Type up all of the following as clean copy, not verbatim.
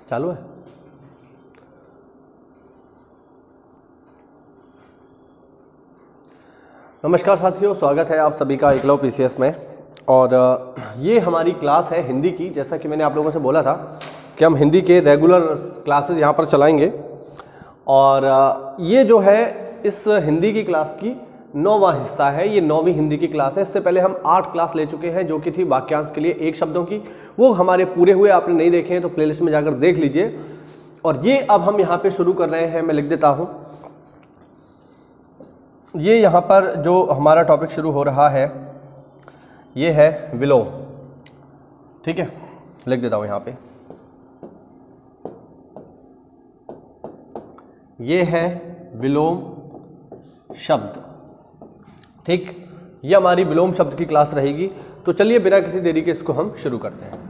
चालू है। नमस्कार साथियों, स्वागत है आप सभी का एकलव्य पीसीएस में। और ये हमारी क्लास है हिंदी की। जैसा कि मैंने आप लोगों से बोला था कि हम हिंदी के रेगुलर क्लासेस यहाँ पर चलाएंगे। और ये जो है इस हिंदी की क्लास की 9वां हिस्सा है। ये 9वीं हिंदी की क्लास है। इससे पहले हम 8 क्लास ले चुके हैं जो कि थी वाक्यांश के लिए 1 शब्दों की। वो हमारे पूरे हुए, आपने नहीं देखे हैं तो प्लेलिस्ट में जाकर देख लीजिए। और ये अब हम यहाँ पे शुरू कर रहे हैं। मैं लिख देता हूँ, ये यहाँ पर जो हमारा टॉपिक शुरू हो रहा है ये है विलोम। ठीक है, लिख देता हूँ यहाँ पे, ये है विलोम शब्द। ठीक, ये हमारी विलोम शब्द की क्लास रहेगी। तो चलिए बिना किसी देरी के इसको हम शुरू करते हैं।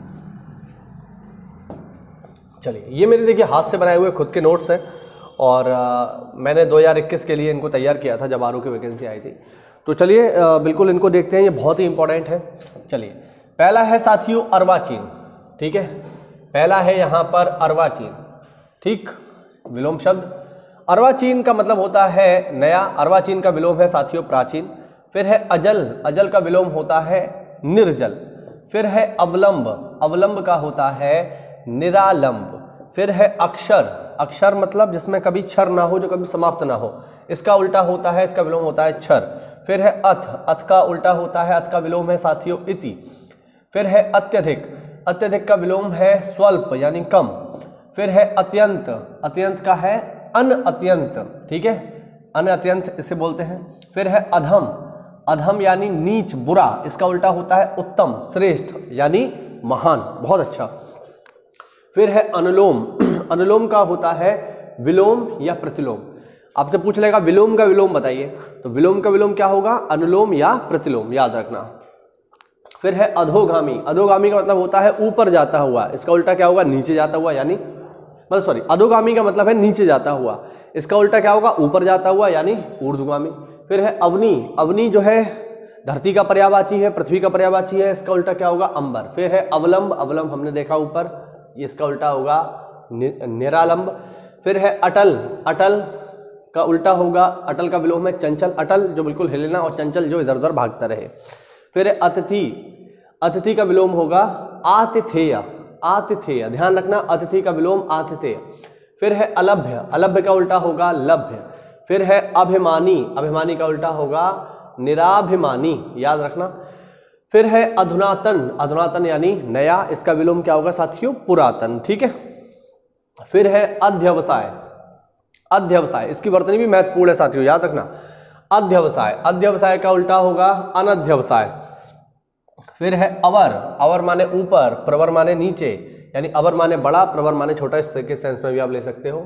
चलिए, ये मेरे देखिए हाथ से बनाए हुए खुद के नोट्स हैं। और मैंने 2021 के लिए इनको तैयार किया था जब आरओ की वैकेंसी आई थी। तो चलिए बिल्कुल इनको देखते हैं, ये बहुत ही इंपॉर्टेंट है। चलिए, पहला है साथियों अर्वाचीन। ठीक है, पहला है यहाँ पर अर्वाचीन। ठीक, विलोम शब्द अर्वाचीन का मतलब होता है नया। अर्वाचीन का विलोम है साथियों प्राचीन। फिर है अजल, अजल का विलोम होता है निर्जल। फिर है अवलंब, अवलंब का होता है निरालंब। फिर है अक्षर, अक्षर मतलब जिसमें कभी क्षर ना हो, जो कभी समाप्त ना हो, इसका उल्टा होता है, इसका विलोम होता है क्षर। फिर है अथ, अथ का उल्टा होता है, अथ का विलोम है साथियों इति। फिर है अत्यधिक, अत्यधिक का विलोम है स्वल्प यानी कम। फिर है अत्यंत, अत्यंत का है अन अत्यंत। ठीक है, अन अत्यंत इसे बोलते हैं। फिर है अधम, अधम यानी नीच बुरा, इसका उल्टा होता है उत्तम श्रेष्ठ यानी महान। बहुत अच्छा। फिर है अनुलोम, अनुलोम का होता है विलोम या प्रतिलोम। आपसे पूछ लेगा विलोम का विलोम बताइए, तो विलोम का विलोम क्या होगा, अनुलोम या प्रतिलोम, याद रखना। फिर है अधोगामी, अधोगामी का मतलब होता है ऊपर जाता हुआ, इसका उल्टा क्या होगा, नीचे जाता हुआ यानी सॉरी, अधोगामी का मतलब है नीचे जाता हुआ, इसका उल्टा क्या होगा, ऊपर जाता हुआ यानी ऊर्ध्वगामी। फिर है अवनी, अवनी जो है धरती का पर्यायवाची है, पृथ्वी का पर्यायवाची है, इसका उल्टा क्या होगा, अंबर। फिर है अवलंब, अवलंब हमने देखा ऊपर, इसका उल्टा होगा निरालंब। फिर है अटल, अटल का उल्टा होगा, अटल का विलोम है चंचल, अटल जो बिल्कुल हिलना, और चंचल जो इधर उधर भागता रहे। फिर है अतिथि, अतिथि का विलोम होगा आतिथेय, आतिथेय, ध्यान रखना, अतिथि का विलोम आतिथेय। फिर है अलभ्य, अलभ्य का उल्टा होगा लभ्य। फिर है अभिमानी, अभिमानी का उल्टा होगा निराभिमानी, याद रखना। फिर है अधुनातन, अधुनातन यानी नया, इसका विलोम क्या होगा साथियों, पुरातन। ठीक है। फिर है अध्यवसाय, अध्यवसाय, इसकी वर्तनी भी महत्वपूर्ण है साथियों, याद रखना। अध्यवसाय, अध्यवसाय का उल्टा होगा अनध्यवसाय। फिर है अवर, अवर माने ऊपर, प्रवर माने नीचे, यानी अवर माने बड़ा, प्रवर माने छोटा, इस के सेंस में भी आप ले सकते हो।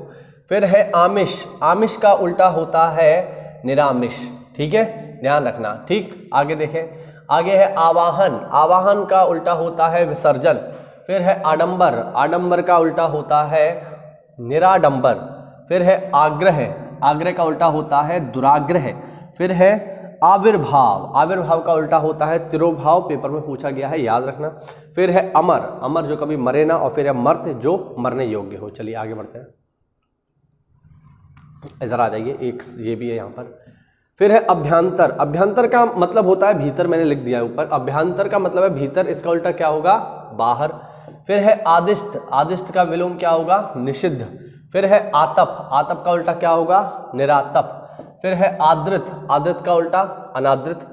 फिर है आमिष, आमिष का उल्टा होता है निरामिष। ठीक है, ध्यान रखना। ठीक, आगे देखें, आगे है आवाहन, आवाहन का उल्टा होता है विसर्जन। फिर है आडंबर, आडंबर का उल्टा होता है निराडंबर। फिर है आग्रह, आग्रह का उल्टा होता है दुराग्रह। फिर है आविर्भाव, आविर्भाव का उल्टा होता है तिरोभाव, पेपर में पूछा गया है, याद रखना। फिर है अमर, अमर जो कभी मरे ना। और फिर है मर्त जो मरने योग्य हो। चलिए आगे बढ़ते हैं, इधर आ जाइए, एक ये भी है यहाँ पर। फिर है अभ्यंतर, अभ्यंतर का मतलब होता है भीतर, मैंने लिख दिया है ऊपर, अभ्यंतर का मतलब है भीतर, इसका उल्टा क्या होगा, बाहर। फिर है आदिष्ट, आदिष्ट का विलोम क्या होगा, निषिद्ध। फिर है आतप, आतप का उल्टा क्या होगा, निरातप। फिर है आदृत, आदृत का उल्टा अनादृत।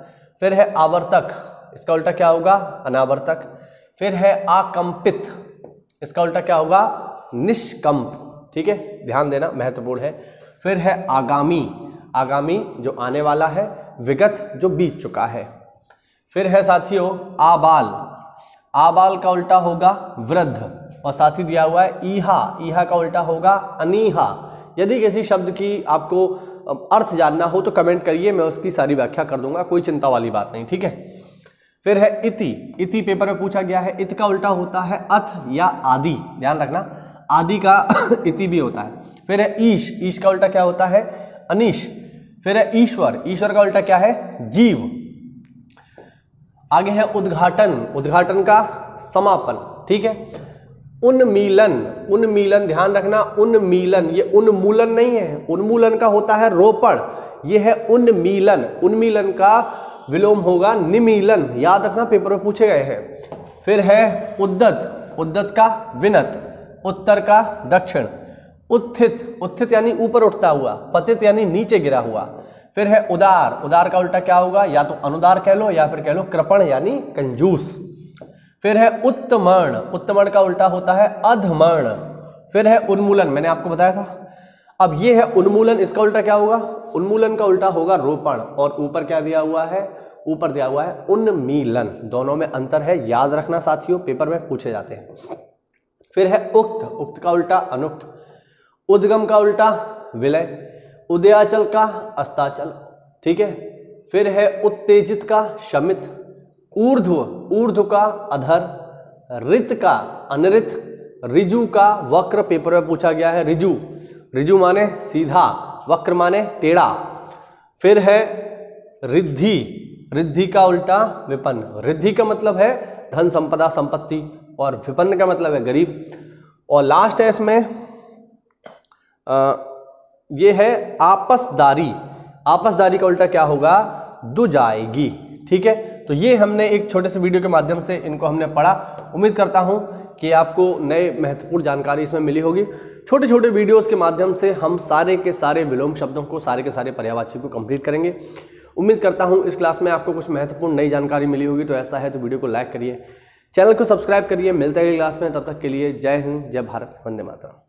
फिर है आवर्तक, इसका उल्टा क्या होगा, अनावर्तक। फिर है आकंपित, इसका उल्टा क्या होगा, निष्कंप। ठीक है, ध्यान देना, महत्वपूर्ण है। फिर है आगामी, आगामी जो आने वाला है, विगत जो बीत चुका है। फिर है साथियों आबाल, आबाल का उल्टा होगा वृद्ध, और साथ ही दिया हुआ है ईहा, ईहा का उल्टा होगा अनीहा। यदि किसी शब्द की आपको अर्थ जानना हो तो कमेंट करिए, मैं उसकी सारी व्याख्या कर दूंगा, कोई चिंता वाली बात नहीं। ठीक है। फिर है इति, इति पेपर में पूछा गया है, इत का उल्टा होता है अथ या आदि, ध्यान रखना, आदि का इति भी होता है। फिर है ईश, ईश का उल्टा क्या होता है, अनीश। फिर है ईश्वर, ईश्वर का उल्टा क्या है, जीव। आगे है उद्घाटन, उद्घाटन का समापन। ठीक है। उन्मीलन, उन्मीलन ध्यान रखना, उन्मीलन, ये उन्मूलन नहीं है, उन्मूलन का होता है रोपण, ये है उन्मीलन। उन्मीलन का विलोम होगा निमीलन, याद रखना पेपर में पूछे गए हैं। फिर है उद्दत, उद्दत का विनत, उत्तर का दक्षिण। उत्थित, उत्थित यानी ऊपर उठता हुआ, पतित यानी नीचे गिरा हुआ। फिर है उदार, उदार का उल्टा क्या होगा, या तो अनुदार कह लो या फिर कह लो कृपण यानी कंजूस। फिर है उत्तमर्ण, उत्तमर्ण का उल्टा होता है अधमर्ण। फिर है उन्मूलन, मैंने आपको बताया था। अब ये है उन्मूलन, इसका उल्टा क्या होगा, उन्मूलन का उल्टा होगा रोपण, और ऊपर क्या दिया हुआ है, ऊपर दिया हुआ है उन्मीलन। दोनों में अंतर है, याद रखना साथियों, पेपर में पूछे जाते हैं। फिर है उक्त, उक्त का उल्टा अनुक्त। उद्गम का उल्टा विलय, उदयाचल का अस्ताचल, ठीक है। फिर है उत्तेजित का शमित, ऊर्ध्व, ऊर्ध्व का अधर, ऋत का अनृत, ऋजु का वक्र, पेपर में पूछा गया है ऋजु, ऋजु माने सीधा, वक्र माने टेढ़ा। फिर है रिद्धि, रिद्धि का उल्टा विपन्न, रिद्धि का मतलब है धन संपदा संपत्ति, और विपन्न का मतलब है गरीब। और लास्ट है इसमें ये है आपसदारी, आपसदारी का उल्टा क्या होगा, दुजाएगी, ठीक है। तो ये हमने एक छोटे से वीडियो के माध्यम से इनको हमने पढ़ा। उम्मीद करता हूँ कि आपको नए महत्वपूर्ण जानकारी इसमें मिली होगी। छोटे छोटे वीडियोस के माध्यम से हम सारे के सारे विलोम शब्दों को, सारे के सारे पर्यायवाची को कंप्लीट करेंगे। उम्मीद करता हूँ इस क्लास में आपको कुछ महत्वपूर्ण नई जानकारी मिली होगी। तो ऐसा है तो वीडियो को लाइक करिए, चैनल को सब्सक्राइब करिए। मिलते हैं अगली क्लास में, तब तक के लिए जय हिंद, जय भारत, वंदे मातरम।